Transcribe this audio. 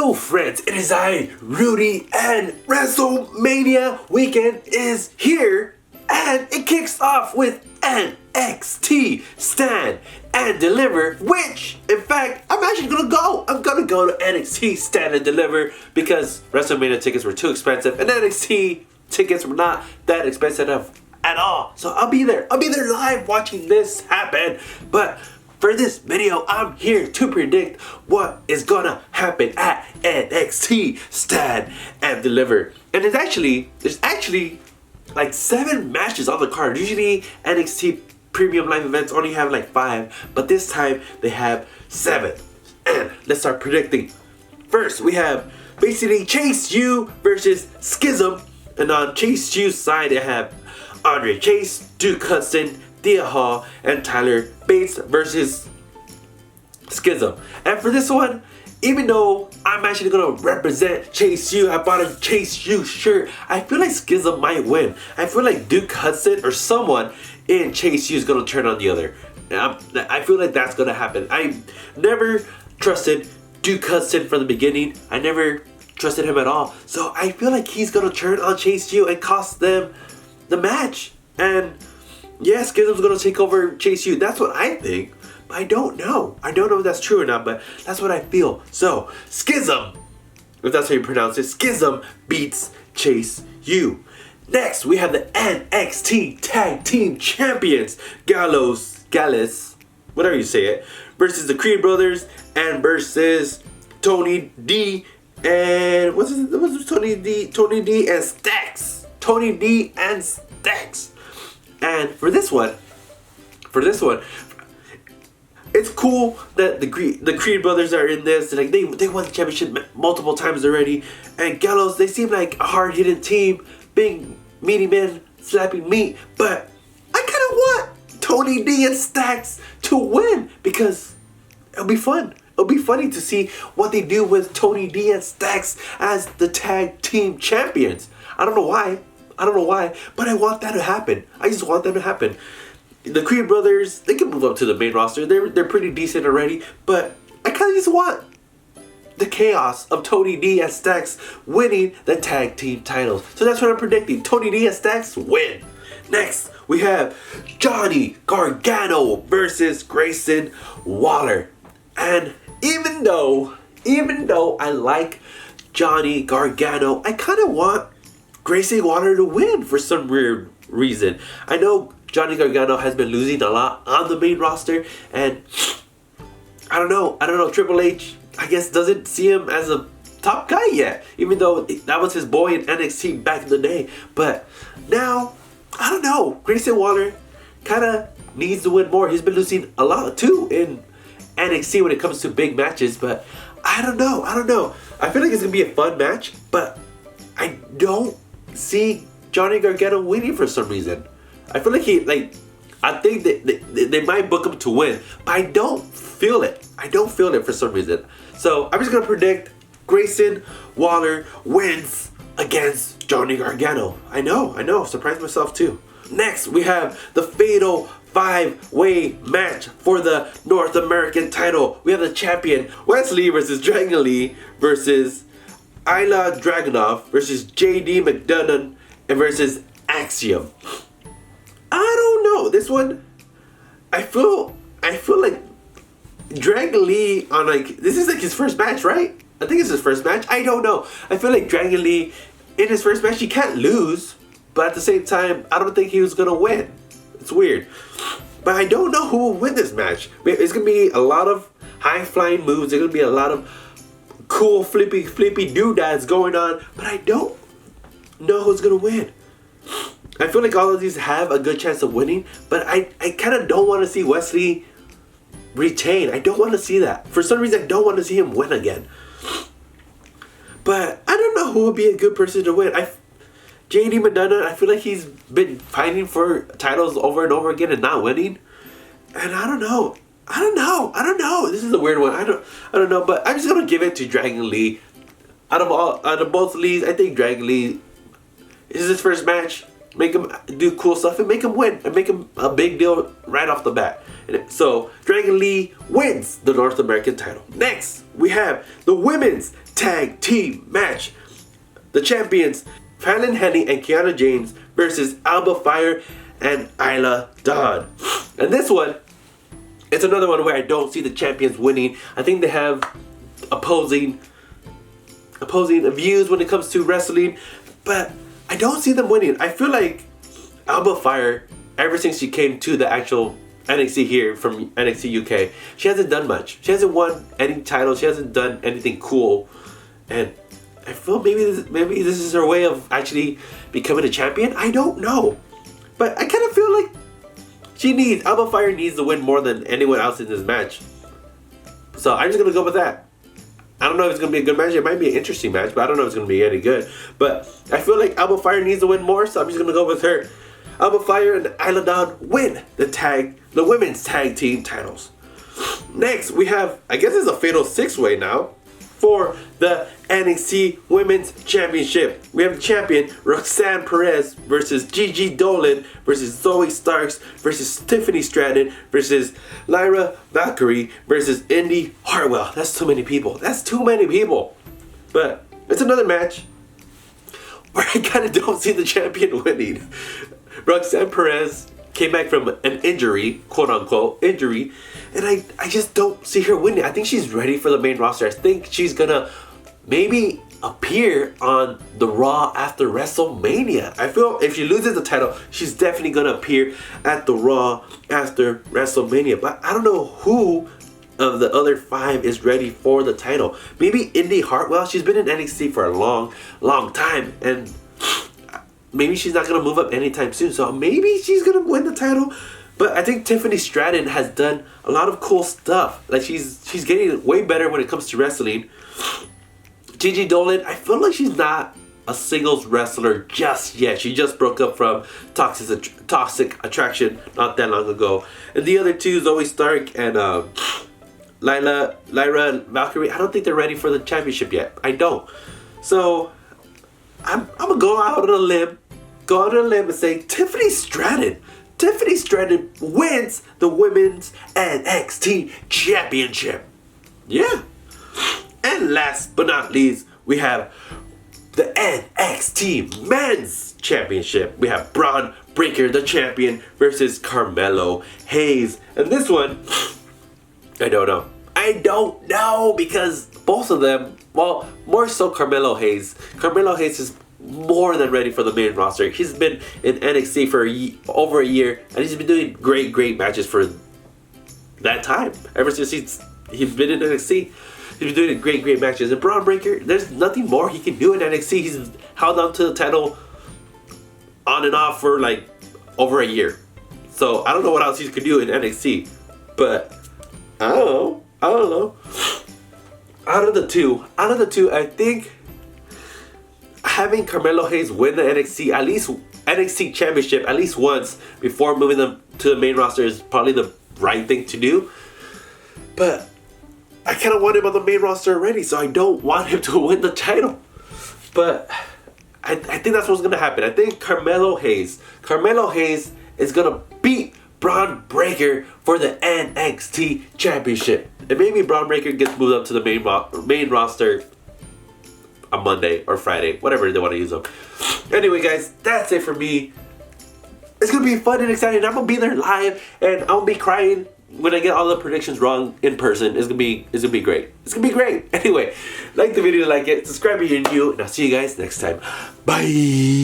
Hello friends, it is I, Rudy, and Wrestlemania weekend is here, and it kicks off with NXT Stand and Deliver, which, in fact, I'm actually gonna go. I'm gonna go to NXT Stand and Deliver because Wrestlemania tickets were too expensive, and NXT tickets were not that expensive at all. So I'll be there. I'll be there live watching this happen, but for this video, I'm here to predict what is gonna happen at NXT Stand and Deliver. And there's actually like 7 matches on the card. Usually NXT premium live events only have like 5, but this time they have 7. And let's start predicting. First, we have basically Chase U versus Schism, and on Chase U's side, they have Andre Chase, Duke Hudson, Thea Hall, and Tyler Bates versus Schism. And for this one, even though I'm actually gonna represent Chase U, I bought a Chase U shirt, I feel like Schism might win. I feel like Duke Hudson or someone in Chase U is gonna turn on the other. I feel like that's gonna happen. I never trusted Duke Hudson from the beginning. I never trusted him at all. So I feel like he's gonna turn on Chase U and cost them the match. And yeah, Schism's gonna take over Chase U. That's what I think. But I don't know. I don't know if that's true or not, but that's what I feel. So, Schism, if that's how you pronounce it, Schism beats Chase U. Next, we have the NXT Tag Team Champions, Gallus, whatever you say it, versus the Creed Brothers and versus Tony D and what's Tony D and Stacks. Tony D and Stacks. And for this one, it's cool that the Creed Brothers are in this. Like they won the championship multiple times already. And Gallows, they seem like a hard-hitting team, being meaty men slapping meat. But I kind of want Tony D and Stacks to win because it'll be fun. It'll be funny to see what they do with Tony D and Stacks as the tag team champions. I don't know why, but I want that to happen. I just want that to happen. The Creed Brothers, they can move up to the main roster. They're pretty decent already, but I kind of just want the chaos of Tony D and Stacks winning the tag team titles. So that's what I'm predicting. Tony D and Stacks win. Next, we have Johnny Gargano versus Grayson Waller. And even though I like Johnny Gargano, I kind of want Grayson Waller to win for some weird reason. I know Johnny Gargano has been losing a lot on the main roster, and I don't know, Triple H, I guess, doesn't see him as a top guy yet, even though that was his boy in NXT back in the day. But now, I don't know, Grayson Waller kind of needs to win more. He's been losing a lot too in NXT when it comes to big matches, but I don't know. I feel like it's gonna be a fun match, but I don't see Johnny Gargano winning for some reason. I feel like I think that they might book him to win, but I don't feel it. I don't feel it for some reason. So I'm just gonna predict Grayson Waller wins against Johnny Gargano. I know, surprised myself too. Next, we have the Fatal 5-Way match for the North American title. We have the champion Wesley versus Dragon Lee versus Ilya Dragunov versus JD McDonough and versus Axiom. I don't know. This one, I feel like Dragon Lee on this is his first match, right? I think it's his first match. I don't know. I feel like Dragon Lee in his first match, he can't lose, but at the same time, I don't think he was gonna win. It's weird. But I don't know who will win this match. It's gonna be a lot of high flying moves. There's gonna be a lot of cool flippy doodads going on, but I don't know who's gonna win. I feel like all of these have a good chance of winning, but I kind of don't want to see Wesley retain. I don't want to see that. For some reason, I don't want to see him win again. But I don't know who would be a good person to win. JD McDonough, I feel like he's been fighting for titles over and over again and not winning. And I don't know. This is a weird one. I don't know, but I'm just gonna give it to Dragon Lee. Out of both leagues, I think Dragon Lee is his first match. Make him do cool stuff and make him win and make him a big deal right off the bat. So Dragon Lee wins the North American title. Next, we have the women's tag team match. The champions, Fallon Henny and Kiana James versus Alba Fire and Isla Dawn. And this one, it's another one where I don't see the champions winning. I think they have opposing views when it comes to wrestling, but I don't see them winning. I feel like Alba Fire, ever since she came to the actual NXT here from NXT UK, she hasn't done much. She hasn't won any titles. She hasn't done anything cool, and I feel maybe this is her way of actually becoming a champion. I don't know, but I kind of feel like Alba Fire needs to win more than anyone else in this match. So I'm just gonna go with that. I don't know if it's gonna be a good match. It might be an interesting match, but I don't know if it's gonna be any good. But I feel like Alba Fire needs to win more, so I'm just gonna go with her. Alba Fire and Isla Dawn win the women's tag team titles. Next, we have, I guess it's a fatal 6-way now, for the NXT Women's Championship. We have the champion Roxanne Perez versus Gigi Dolan versus Zoe Starks versus Tiffany Stratton versus Lyra Valkyrie versus Indy Hartwell. That's too many people. But it's another match where I kind of don't see the champion winning. Roxanne Perez came back from an injury, quote unquote injury, and I just don't see her winning. I think she's ready for the main roster. I think she's gonna maybe appear on the Raw after WrestleMania. I feel if she loses the title, she's definitely gonna appear at the Raw after WrestleMania. But I don't know who of the other 5 is ready for the title. Maybe Indy Hartwell. She's been in NXT for a long time, and maybe she's not going to move up anytime soon, so maybe she's going to win the title. But I think Tiffany Stratton has done a lot of cool stuff. Like, she's getting way better when it comes to wrestling. Gigi Dolan, I feel like she's not a singles wrestler just yet. She just broke up from Toxic Attraction not that long ago. And the other two, Zoe Stark and Lyra Valkyrie, I don't think they're ready for the championship yet. I don't. So I'm going to go out on a limb and say Tiffany Stratton wins the Women's NXT Championship. Yeah. And last but not least, we have the NXT Men's Championship. We have Braun Breaker, the champion, versus Carmelo Hayes. And this one, I don't know because both of them, well, more so Carmelo Hayes. Carmelo Hayes is more than ready for the main roster. He's been in NXT for over a year, and he's been doing great matches for that time. Ever since he's been in NXT, he's been doing great matches. And Braun Breaker, there's nothing more he can do in NXT. He's held on to the title on and off for like over a year. So I don't know what else he could do in NXT, but I don't know. Out of the two, I think having Carmelo Hayes win the NXT Championship at least once before moving them to the main roster is probably the right thing to do. But I kind of want him on the main roster already, so I don't want him to win the title. But I think that's what's gonna happen. I think Carmelo Hayes is gonna beat Braun Breaker for the NXT Championship. And maybe Braun Breaker gets moved up to the main roster on Monday or Friday, whatever they want to use them. Anyway, guys, that's it for me. It's gonna be fun and exciting. I'm gonna be there live, and I'm gonna be crying when I get all the predictions wrong in person. It's gonna be great. It's gonna be great. Anyway, like the video, like it, subscribe if you're new, and I'll see you guys next time. Bye.